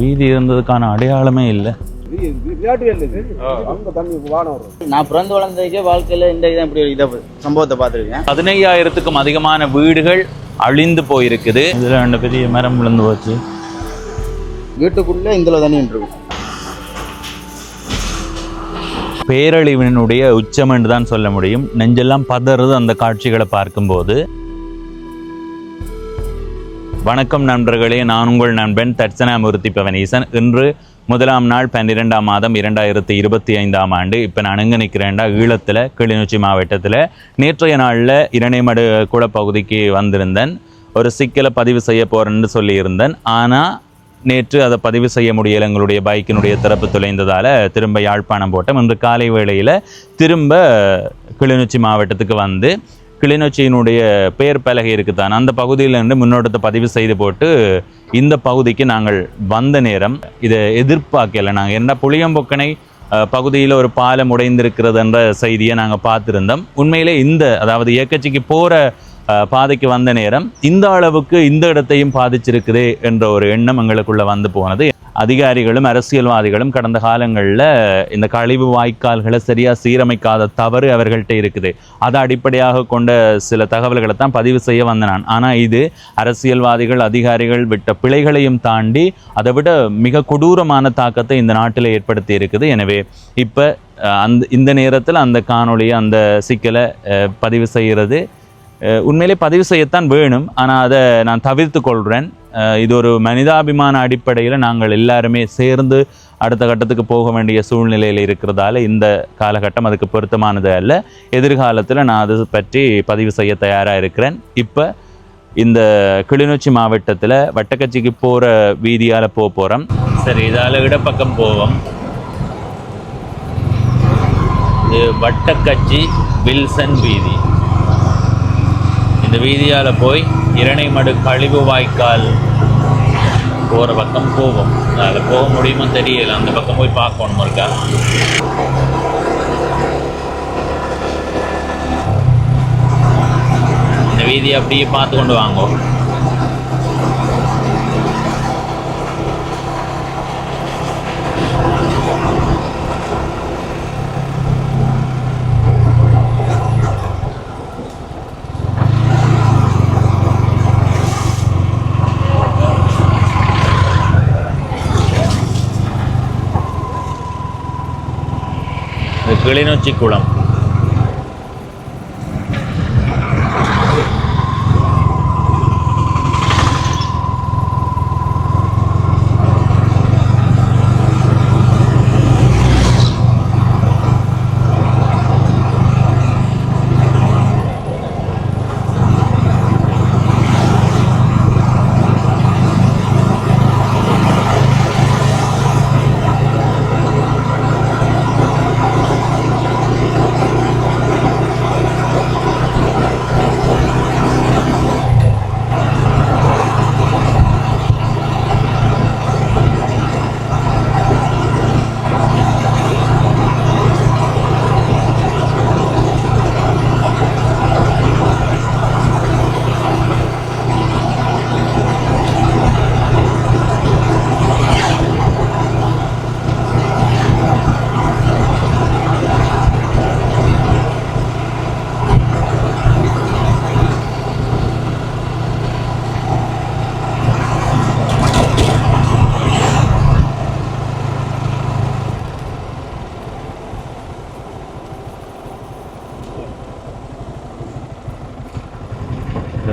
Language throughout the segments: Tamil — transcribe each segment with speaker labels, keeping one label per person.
Speaker 1: வீதி இருந்ததுக்கான அடையாளமே இல்லை.
Speaker 2: நான் பிறந்து வளர்ந்ததுக்கே வாழ்க்கையில இந்த இப்படி சம்பவத்தை பார்த்துருக்கேன்.
Speaker 1: 15,000க்கும் அதிகமான வீடுகள் அழிந்து போயிருக்குது. இதுல 2 பெரிய மரம் விழுந்து போச்சு.
Speaker 2: வீட்டுக்குள்ள இந்த தண்ணி இருக்கும்.
Speaker 1: பேரழிவினுடைய உச்சம் என்று தான் சொல்ல முடியும். நெஞ்செல்லாம் பதறுது அந்த காட்சிகளை பார்க்கும்போது. வணக்கம் நண்பர்களே, நான் உங்கள் நண்பன் தட்சணாமூர்த்தி பவனீசன். இன்று 1ஆம் நாள் 12ஆம் மாதம் 2025ஆம் ஆண்டு. இப்போ நான் எங்கே நிற்கிறேன்டா, ஈழத்தில் கிளிநொச்சி மாவட்டத்தில். நேற்றைய நாளில் இரணைமடு குளப்பகுதிக்கு வந்திருந்தேன். ஒரு சிக்கலை பதிவு செய்ய போகிறேன்னு சொல்லியிருந்தேன். ஆனால் நேற்று அதை பதிவு செய்ய முடியலை. எங்களுடைய பைக்கினுடைய திறப்பு தொலைந்ததால் திரும்ப யாழ்ப்பாணம் போட்டோம். இன்று காலை வேளையில் திரும்ப கிளிநொச்சி மாவட்டத்துக்கு வந்து கிளிநொச்சியினுடைய பெயர் பலகை இருக்குதான் அந்த பகுதியிலிருந்து முன்னோட்டத்தை பதிவு செய்து போட்டு இந்த பகுதிக்கு நாங்கள் வந்த நேரம் இதை எதிர்பார்க்கலை. நாங்கள் என்ன புளியம்பொக்கனை பகுதியில் ஒரு பாலம் உடைந்திருக்கிறது என்ற செய்தியை நாங்கள் பார்த்துருந்தோம். உண்மையிலே அதாவது இயக்கச்சிக்கு போகிற பாதைக்கு வந்த நேரம் இந்த அளவுக்கு இந்த இடத்தையும் பாதிச்சிருக்குது என்ற ஒரு எண்ணம் எங்களுக்குள்ள வந்து போனது. அதிகாரிகளும் அரசியல்வாதிகளும் கடந்த காலங்களில் இந்த கழிவு வாய்க்கால்களை சரியாக சீரமைக்காத தவறு அவர்கள்ட்ட இருக்குது. அதை அடிப்படையாக கொண்ட சில தகவல்களை தான் பதிவு செய்ய வந்தனான். ஆனால் இது அரசியல்வாதிகள் அதிகாரிகள் விட்ட பிழைகளையும் தாண்டி அதை விட மிக கொடூரமான தாக்கத்தை இந்த நாட்டில் ஏற்படுத்தி இருக்குது. எனவே இப்போ இந்த நேரத்தில் அந்த காணொலியை அந்த சிக்கலை பதிவு செய்கிறது உண்மையிலே பதிவு செய்யத்தான் வேணும். ஆனால் அதை நான் தவிர்த்து கொள்கிறேன். இது ஒரு மனிதாபிமான அடிப்படையில் நாங்கள் எல்லாருமே சேர்ந்து அடுத்த கட்டத்துக்கு போக வேண்டிய சூழ்நிலையில் இருக்கிறதால இந்த காலகட்டம் அதுக்கு பொருத்தமானது அல்ல. எதிர்காலத்தில் நான் அது பற்றி பதிவு செய்ய தயாராக இருக்கிறேன். இப்போ இந்த கிளிநொச்சி மாவட்டத்தில் வட்டக்கச்சிக்கு போகிற வீதியால் போகிறோம். சரி, இதால் இடப்பக்கம் போவோம். இது வட்டக்கச்சி வில்சன் வீதி. இந்த வீதியால் போய் இரணைமடு கழிவு வாய்க்கால் போகிற பக்கம் போவோம். அதில் போக முடியுமோ தெரியல. அந்த பக்கம் போய் பார்க்கணும் இருக்கா. இந்த வீதியை அப்படியே பார்த்து கொண்டு வாங்க. கிளிநொச்சி குளம்.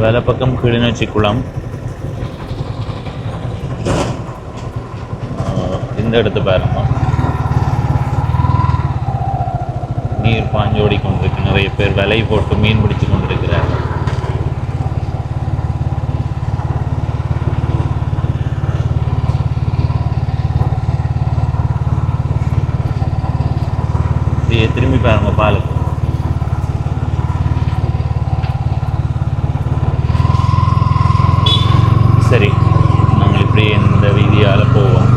Speaker 1: வேலை பக்கம் கிளிநொச்சி குளம். இந்த இடத்து பாருங்க, நீர் பாஞ்சோடி கொண்டிருக்கு. நிறைய பேர் வலை போட்டு மீன் பிடிச்சு கொண்டிருக்கிறார்கள். திரும்பி பாருங்க பாலுக்கு. சரி, நாங்கள் இப்படி இந்த வீதியால் போவோம்.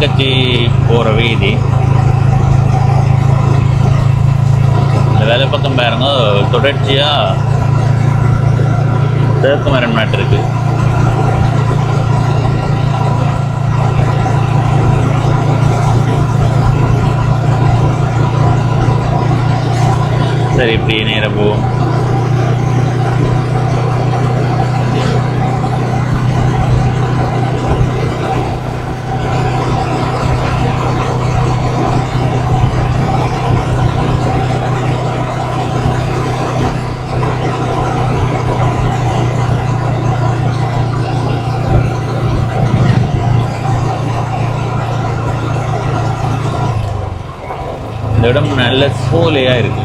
Speaker 1: கிழக்கச்சி போகிற வீதி. இந்த வேலை பக்கம் பாருங்க, தொடர்ச்சியாக தேக்கு மரம் நாட்டு இருக்கு. சரி, இப்படி நேரம் போவோம். இந்த இடம் நல்ல சோலையாக இருக்கு.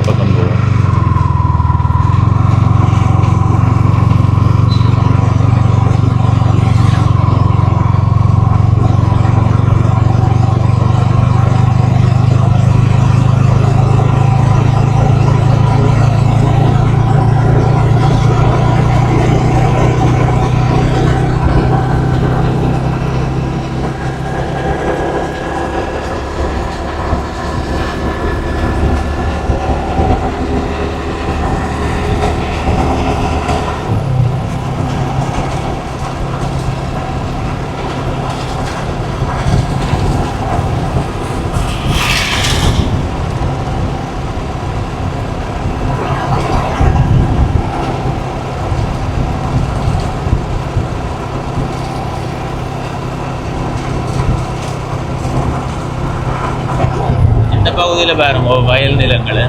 Speaker 1: பக்கம் போவோம். பகுதியில் பாருங்க வயல் நிலங்கள்.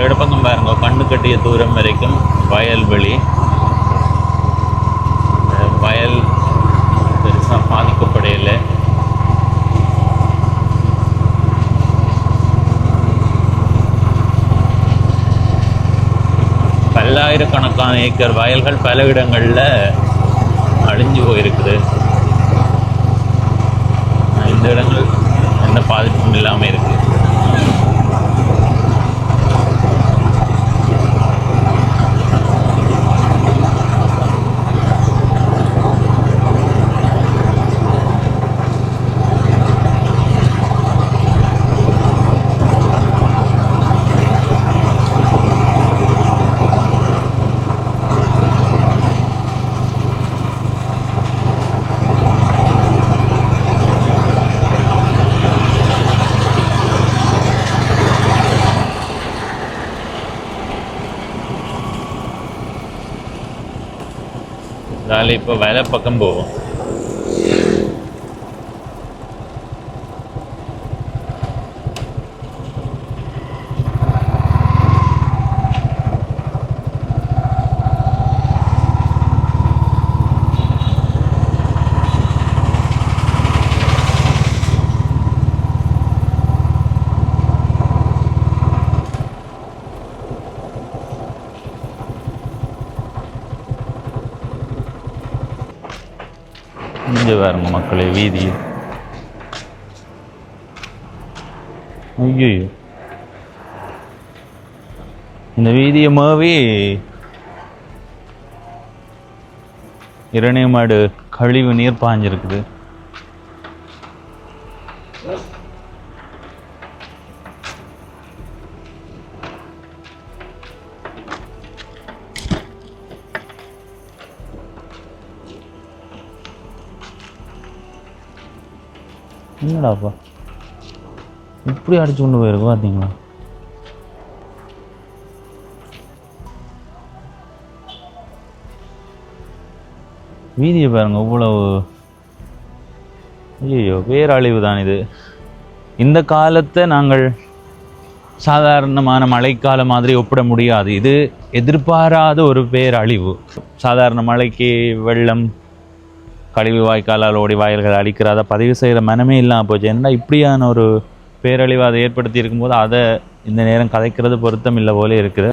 Speaker 1: இடப்பக்கம் பாருங்க, கண்ணு கட்டிய தூரம் வரைக்கும் வயல்வெளி. வயல் பெருசாக பாதிக்கப்படையில. பல்லாயிரக்கணக்கான ஏக்கர் வயல்கள் பல இடங்களில் அழிஞ்சு போயிருக்குது. இந்த இடங்கள் எந்த பாதிப்பும் இல்லாமல் இருக்குது. அதனால் இப்போ வயலை பக்கம் போவோம். இங்கே பாருங்க மக்களே, வீதி. ஐயோ, இந்த வீதியை மாவி இரணையமாடு கழிவு நீர் பாஞ்சிருக்குது. என்னடாப்பா இப்படி அடிச்சு கொண்டு போயிருக்கோம் பார்த்தீங்களா? வீதியை பாருங்க இவ்வளவு. ஐயோ பேரழிவு தான் இது. இந்த காலத்தை நாங்கள் சாதாரணமான மழைக்கால மாதிரி ஒப்பிட முடியாது. இது எதிர்பாராத ஒரு பேரழிவு. சாதாரண மழைக்கு வெள்ளம், கழிவு வாய்க்காலால் ஓடி வாயில்கள் அழிக்கிறத பதிவு செய்கிற மனமே இல்லாமல் போச்சு. ஏன்னா இப்படியான ஒரு பேரழிவு அதை ஏற்படுத்தி இருக்கும்போது அதை இந்த நேரம் கதைக்கிறது பொருத்தம் இல்லை போல இருக்குது.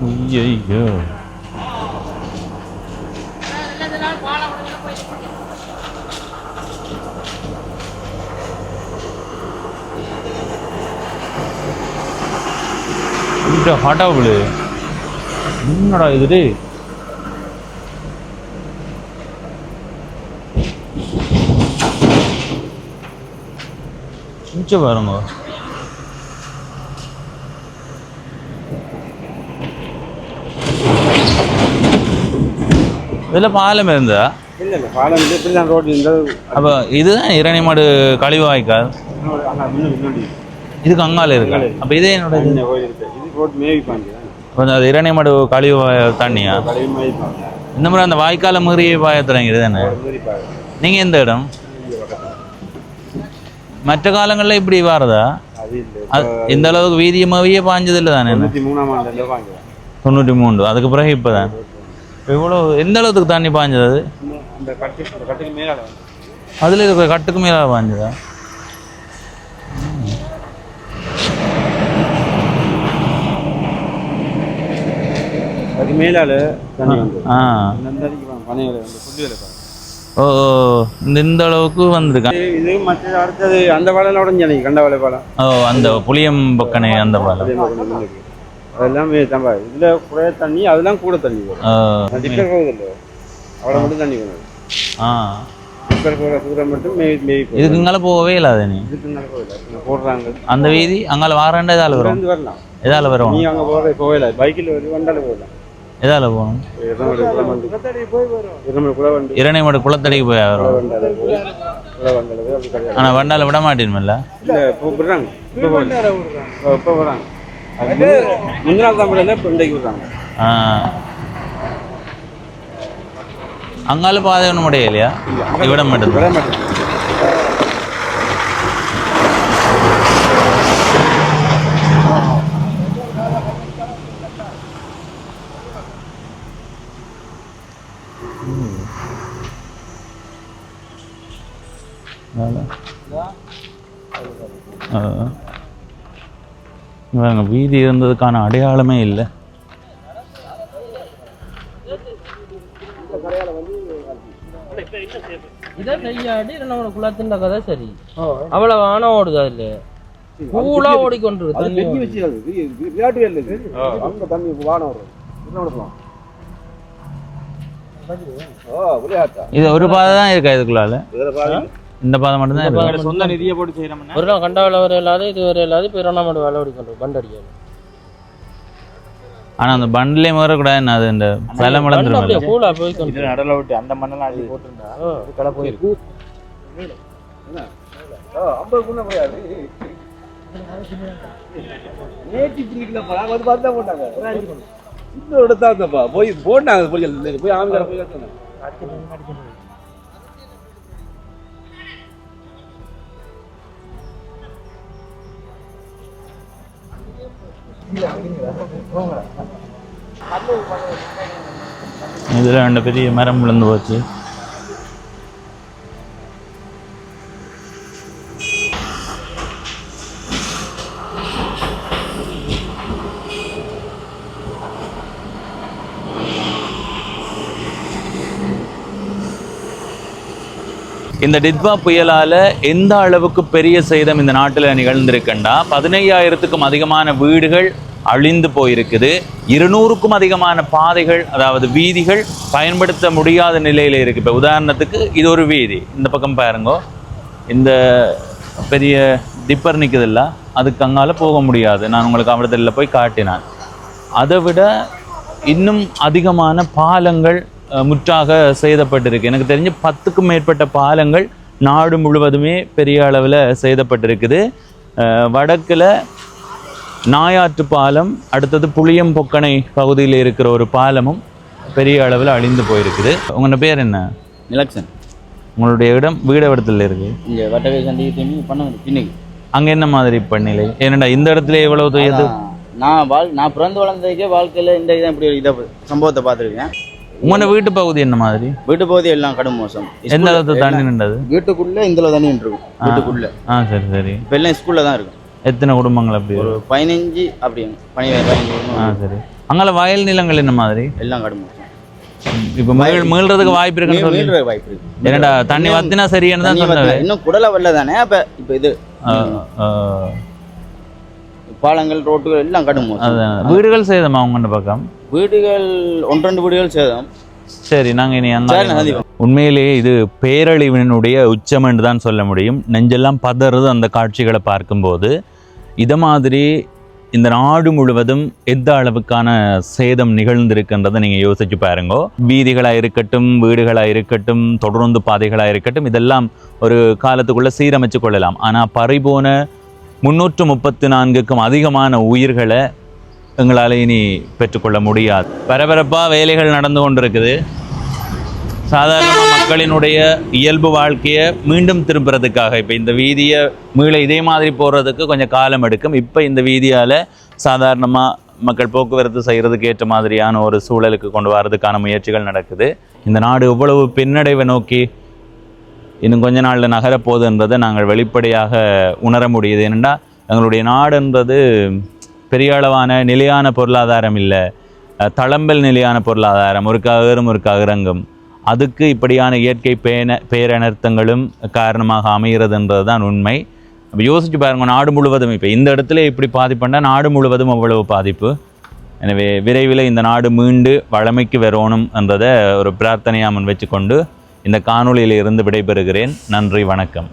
Speaker 1: ஐயோ ஹாட்டா விழு என்னடா இது? மிச்சம் பாருங்க. இதில் பாலம் இருந்தா?
Speaker 3: இல்லை பாலம் இல்லை, இப்படி தான் ரோடு இருந்தால்.
Speaker 1: அப்போ இதுதான் இரணிமாடு கழிவு வாய்க்கால். இதுக்கு அங்கால இருக்கு. அப்போ இதே என்னோட
Speaker 3: இது ரோடு மேய்ப்பாங்க.
Speaker 1: கொஞ்சம் அது இரணிமாடு கழிவு தண்ணியா? இந்த மாதிரி அந்த வாய்க்கால மீறிய பாயத்துறங்க தானே. நீங்கள் எந்த இடம்? மற்ற காலங்களில் இப்படி வாரதா? இந்த அளவுக்கு வீதியமாகவே பாஞ்சது இல்லை தானே? 93. அதுக்கு பிறகு இப்போ தான் இவ்வளோ. எந்த அளவுக்கு தண்ணி பாஞ்சது? அது அதில் இருக்கிற கட்டுக்கு மேலே பாஞ்சதா?
Speaker 3: அதுக்கு மேலால
Speaker 1: ஓ இந்த அளவுக்கு வந்திருக்கான்.
Speaker 3: இது மற்ற அடுத்தது அந்த பாலம் உடஞ்சானே, கண்டவாளை பாலம்.
Speaker 1: ஓ அந்த புளியம் பக்கனே அந்த பாலம்.
Speaker 3: அதெல்லாம் இதுல குறைய தண்ணி, அதெல்லாம் கூட தண்ணி வரும். டிப்பர் போகுதில்ல, அவ்வளோ மட்டும் தண்ணி வரும். டிப்பர் போகிற தூரம் மட்டும்
Speaker 1: இதுக்கு இங்கால போகவே இல்லாத. நீ
Speaker 3: போடுறாங்க
Speaker 1: அந்த வீதி அங்கால வாரண்டா எதால வரும்?
Speaker 3: வரலாம்.
Speaker 1: எதால வரும்?
Speaker 3: நீ அங்கே போகல, பைக்கில் வந்து வண்டால போகலாம்.
Speaker 1: எதால போகணும்? இரணைமடு குளத்தடிக்கு போய் வரும். ஆனால் வண்டால விட மாட்டேன்மில்ல.
Speaker 3: இல்லை இப்போ விடுறாங்க, இப்போ வராங்க. முன்னாள் தான் விடல, இப்போ இன்றைக்கு விடுறாங்க.
Speaker 1: அங்கால பாதை ஒன்றும் முடியலையா? விட மாட்டேன்.
Speaker 3: விட மாட்டேன்.
Speaker 1: வீதி இருந்ததுக்கான அடையாளமே இல்லை.
Speaker 4: இதை கையாடி நம்ம குளத்தின் கதை சரி. அவ்வளவு ஆனா ஓடுது, அதுல கூலா ஓடிக்கொண்டிருக்கு.
Speaker 1: இது ஒரு பாதை தான் இருக்கா இதுக்குள்ளால? இந்த பாதை மட்டும் தான் இருக்கு.
Speaker 2: சொந்த நிதியை போட்டு செய்யறோம்னா
Speaker 4: ஒரு நாள் கண்டாவில் வர இல்லாத இது வர இல்லாத இப்போ நம்ம வேலை ஓடிக்கொண்டிருக்கு. பண்ட் அடிக்காது.
Speaker 1: ஆனா அந்த பண்ட்லயே மாறக்கூடாது. என்ன அது இந்த வெலை மலர்ந்துரும்.
Speaker 4: கூலா போய்க்கொண்டு
Speaker 2: நடல விட்டு அந்த மண்ணெல்லாம் அள்ளி போட்டுருந்தா கடை போயிருக்கு.
Speaker 3: போய் போட்டாங்க போய் ஆமிகார போய்
Speaker 1: இதுல ரெண்டு பெரிய மரம் விழுந்து போச்சு. இந்த டிட்வா புயலால எந்த அளவுக்கு பெரிய சேதம் இந்த நாட்டில் நிகழ்ந்திருக்குண்டா, 15,000க்கும் அதிகமான வீடுகள் அழிந்து போயிருக்குது. 200க்கும் அதிகமான பாதைகள், அதாவது வீதிகள் பயன்படுத்த முடியாத நிலையில் இருக்குது. இப்போ உதாரணத்துக்கு இது ஒரு வீதி, இந்த பக்கம் பாருங்க, இந்த பெரிய டிப்பர் நிற்குதில்ல, அதுக்கு அங்கால போக முடியாது. நான் உங்களுக்கு அவிடத்தில் போய் காட்டினேன். அதை விட இன்னும் அதிகமான பாலங்கள் முற்றாக சேதப்பட்டிருக்கு. எனக்கு தெரிஞ்சு 10க்கும் மேற்பட்ட பாலங்கள் நாடு முழுவதுமே பெரிய அளவில் சேதப்பட்டிருக்குது. வடக்கில் நாயாற்று பாலம், அடுத்தது புளியம்பொக்கனை பகுதியில் இருக்கிற ஒரு பாலமும் பெரிய அளவில் அழிந்து போயிருக்குது. உங்களோட பேர் என்ன?
Speaker 2: நிலக்ஷன்.
Speaker 1: உங்களுடைய இடம் வீடு இடத்துல இருக்கு?
Speaker 2: இங்கே வட்டகை சண்டி திரும்பி பண்ண பின்னுக்கு.
Speaker 1: அங்கே என்ன மாதிரி பண்ணிலை? ஏன்னா இந்த இடத்துல எவ்வளவு தூயது?
Speaker 2: நான் பிறந்து வளர்ந்ததுக்கே வாழ்க்கையில் இந்த இதான் இப்படி ஒரு சம்பவத்தை பார்த்துருக்கேன்.
Speaker 1: உங்களோட வீட்டு பகுதி என்ன மாதிரி?
Speaker 2: வீட்டு பகுதி எல்லாம் கடும் மோசம்.
Speaker 1: எந்த அளவுக்கு தண்ணி நின்றது?
Speaker 2: வீட்டுக்குள்ள இந்த தண்ணி இருக்கும் வீட்டுக்குள்ள.
Speaker 1: சரி சரி.
Speaker 2: இப்போ எல்லாம் ஸ்கூல்ல தான் இருக்கும்.
Speaker 1: எத்தனை குடும்பங்கள் அப்படி?
Speaker 2: ஒரு 15 அப்படி 15.
Speaker 1: சரி. அங்கே வயல் நிலங்கள் என்ன மாதிரி?
Speaker 2: எல்லாம் கடும் மோசம்.
Speaker 1: இப்போ மீள்றதுக்கு வாய்ப்பு இருக்குன்னு சொல்லி
Speaker 2: வாய்ப்பு இருக்கு.
Speaker 1: என்னடா தண்ணி வத்தினா சரியானு தான் சொன்னாங்க.
Speaker 2: இன்னும் குடலை வரல தானே. அப்ப இப்போ இது பாலங்கள் ரோட்டுகள் எல்லாம் கடும் மோசம்.
Speaker 1: வீடுகள் சேதமா உங்கள்கிட்ட பக்கம்?
Speaker 2: வீடுகள் 1-2 வீடுகள் சேதம்.
Speaker 1: சரி, நாங்கள் இனி அங்கே உண்மையிலேயே இது பேரழிவினுடைய உச்சம் என்று தான் சொல்ல முடியும். நெஞ்செல்லாம் பதறது அந்த காட்சிகளை பார்க்கும்போது. இதை மாதிரி இந்த நாடு முழுவதும் எந்த அளவுக்கான சேதம் நிகழ்ந்திருக்கின்றதை நீங்கள் யோசிச்சு பாருங்கோ. வீதிகளாக இருக்கட்டும், வீடுகளாக இருக்கட்டும், தொடர்ந்து பாதைகளாக இருக்கட்டும், இதெல்லாம் ஒரு காலத்துக்குள்ளே சீரமைச்சு கொள்ளலாம். ஆனால் பறிபோன 334க்கும் அதிகமான உயிர்களை எங்களால் இனி பெற்றுக்கொள்ள முடியாது. பரபரப்பாக வேலைகள் நடந்து கொண்டிருக்குது. சாதாரணமாக மக்களினுடைய இயல்பு வாழ்க்கையை மீண்டும் திரும்புறதுக்காக இப்போ இந்த வீதியை மீள இதே மாதிரி போகிறதுக்கு கொஞ்சம் காலம் எடுக்கும். இப்போ இந்த வீதியால் சாதாரணமாக மக்கள் போக்குவரத்து செய்கிறதுக்கு ஏற்ற மாதிரியான ஒரு சூழலுக்கு கொண்டு வரதுக்கான முயற்சிகள் நடக்குது. இந்த நாடு எவ்வளவு பின்னடைவை நோக்கி இன்னும் கொஞ்ச நாளில் நகரப்போகுதுன்றதை நாங்கள் வெளிப்படையாக உணர முடியுது. ஏனென்னா எங்களுடைய நாடுன்றது பெரிய அளவான நிலையான பொருளாதாரம் இல்லை, தளம்பல் நிலையான பொருளாதாரம், ஒரு ககரும் ஒரு ககரங்கும். அதுக்கு இப்படியான இயற்கை பேரனர்த்தங்களும் காரணமாக அமைகிறதுன்றது தான் உண்மை. யோசிச்சு பாருங்க, நாடு முழுவதும் இப்போ இந்த இடத்துல இப்படி பாதிப்புன்னா நாடு முழுவதும் அவ்வளவு பாதிப்பு. எனவே விரைவில் இந்த நாடு மீண்டு வளமைக்கு வரணும் என்றதை ஒரு பிரார்த்தனையாக முன் வச்சுக்கொண்டு இந்த காணொளியில் இருந்து விடைபெறுகிறேன். நன்றி, வணக்கம்.